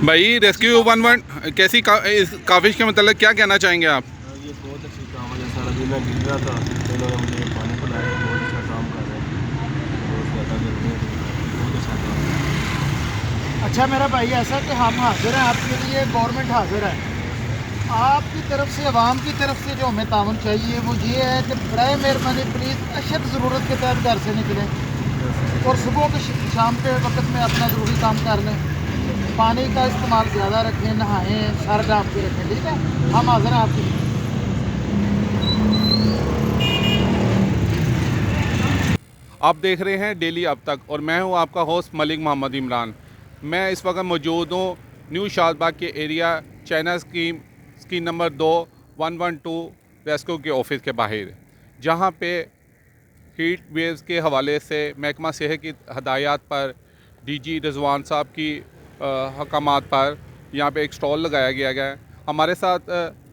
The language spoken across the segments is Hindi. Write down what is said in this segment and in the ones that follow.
भाई रेस्क्यू 11 कैसी इस काविश के मतलब क्या कहना चाहेंगे आप? ये बहुत अच्छी काम है। सारा दिन मैं गिर रहा था, तो इन्होंने मुझे पानी पिलाया। बहुत अच्छा काम कर रहे हैं। बहुत ज़्यादा गर्मी है, बहुत अच्छा काम है। अच्छा मेरा भाई, ऐसा कि हम हाजिर हैं आपके लिए, गवर्नमेंट हाजिर है आपकी तरफ से, आवाम की तरफ से जो हमें ताउन चाहिए वो ये है कि बराए मेहरबानी प्लीज़ अशद ज़रूरत के तहत घर से निकलें और सुबह के शाम के वक्त में अपना ज़रूरी काम कर लें। पानी का इस्तेमाल ज़्यादा रखें, नहाएं, सर ढाँप के रखें, ठीक है। हम हाजिर हैं आपके लिए। आप देख रहे हैं डेली अब तक और मैं हूं आपका होस्ट मलिक मोहम्मद इमरान। मैं इस वक्त मौजूद हूं न्यू शादबाग के area China scheme number 2 112 rescue के ऑफिस के बाहर, जहां पे हीट वेव्स के हवाले से महकमा सेहत की हदायत पर डीजी रिजवान साहब की हकामात पर यहाँ पे एक स्टॉल लगाया गया है। हमारे साथ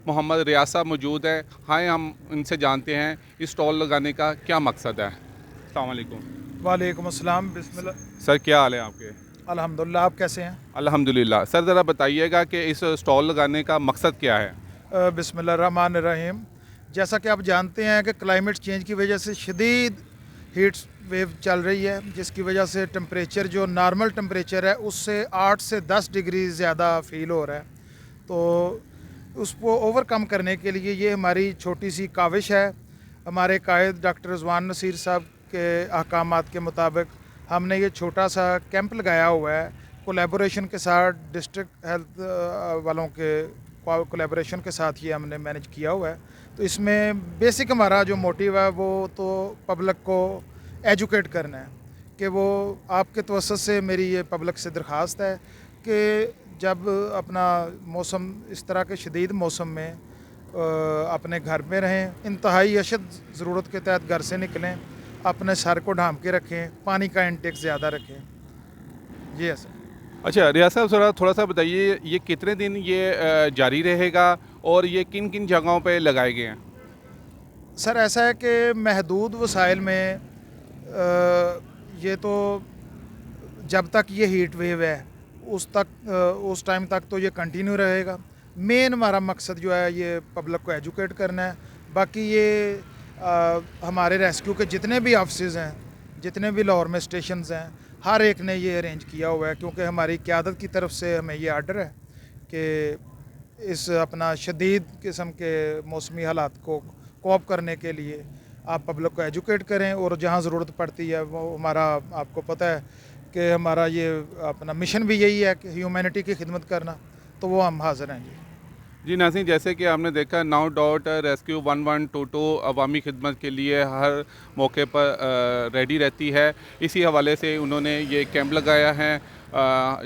मोहम्मद रियाज साहब मौजूद हैं। हाँ, हम इनसे जानते हैं इस स्टॉल लगाने का क्या मकसद है। अस्सलाम वालेकुम। वालेकुम अस्सलाम, बिस्मिल्लाह। सर क्या हाल है आपके? अल्हम्दुलिल्लाह, आप कैसे हैं? अल्हम्दुलिल्लाह। सर ज़रा बताइएगा कि इस स्टॉल लगाने का मकसद क्या है? बिस्मिल्लाहिर्रहमानिर्रहीम। जैसा कि आप जानते हैं कि क्लाइमेट चेंज की वजह से शदीद हीट वेव चल रही है, जिसकी वजह से टेम्परेचर जो नॉर्मल टेम्परेचर है उससे 8 से 10 डिग्री ज़्यादा फील हो रहा है। तो उसको ओवरकम करने के लिए ये हमारी छोटी सी काविश है। हमारे कायद डॉक्टर रिजवान नसीर साहब के अहकामात के मुताबिक हमने ये छोटा सा कैंप लगाया हुआ है कोलैबोरेशन के साथ, डिस्ट्रिक्ट हेल्थ वालों के कोलैबोरेशन के साथ ये हमने मैनेज किया हुआ है। तो इसमें बेसिक हमारा जो मोटिव है वो तो पब्लिक को एजुकेट करना है कि वो, आपके तवज्जुह से मेरी ये पब्लिक से दरख्वास्त है कि जब अपना मौसम इस तरह के शदीद मौसम में अपने घर में रहें, इंतहाई अशद ज़रूरत के तहत घर से निकलें, अपने सर को ढांप के रखें, पानी का इंटेक ज़्यादा रखें। जी है सर। अच्छा रियाज साहब, थोड़ा सा बताइए ये कितने दिन ये जारी रहेगा और ये किन किन जगहों पे लगाए गए हैं? सर ऐसा है कि महदूद वसाइल में ये तो जब तक ये हीट वेव है उस टाइम तक तो ये कंटिन्यू रहेगा। मेन हमारा मकसद जो है ये पब्लिक को एजुकेट करना है। बाकी ये हमारे रेस्क्यू के जितने भी ऑफिस हैं, जितने भी लाहौर में स्टेशंस हैं, हर एक ने ये अरेंज किया हुआ है, क्योंकि हमारी क़यादत की तरफ से हमें ये आर्डर है कि इस अपना शदीद किस्म के मौसमी हालात को कोप करने के लिए आप पब्लिक को एजुकेट करें, और जहाँ ज़रूरत पड़ती है वो हमारा, आपको पता है कि हमारा ये अपना मिशन भी यही है कि ह्यूमैनिटी की खिदमत करना, तो वो हम हाज़िर हैं। जी नाज़रीन, जैसे कि आपने देखा नाउ डॉट रेस्क्यू 1122 अवामी खिदमत के लिए हर मौके पर रेडी रहती है। इसी हवाले से उन्होंने ये कैंप लगाया है,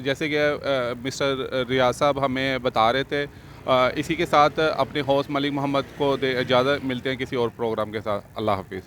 जैसे कि मिस्टर रियाज साहब हमें बता रहे थे। इसी के साथ अपने होस्ट मलिक मोहम्मद को इजाज़त, मिलते हैं किसी और प्रोग्राम के साथ। अल्लाह हाफिज़।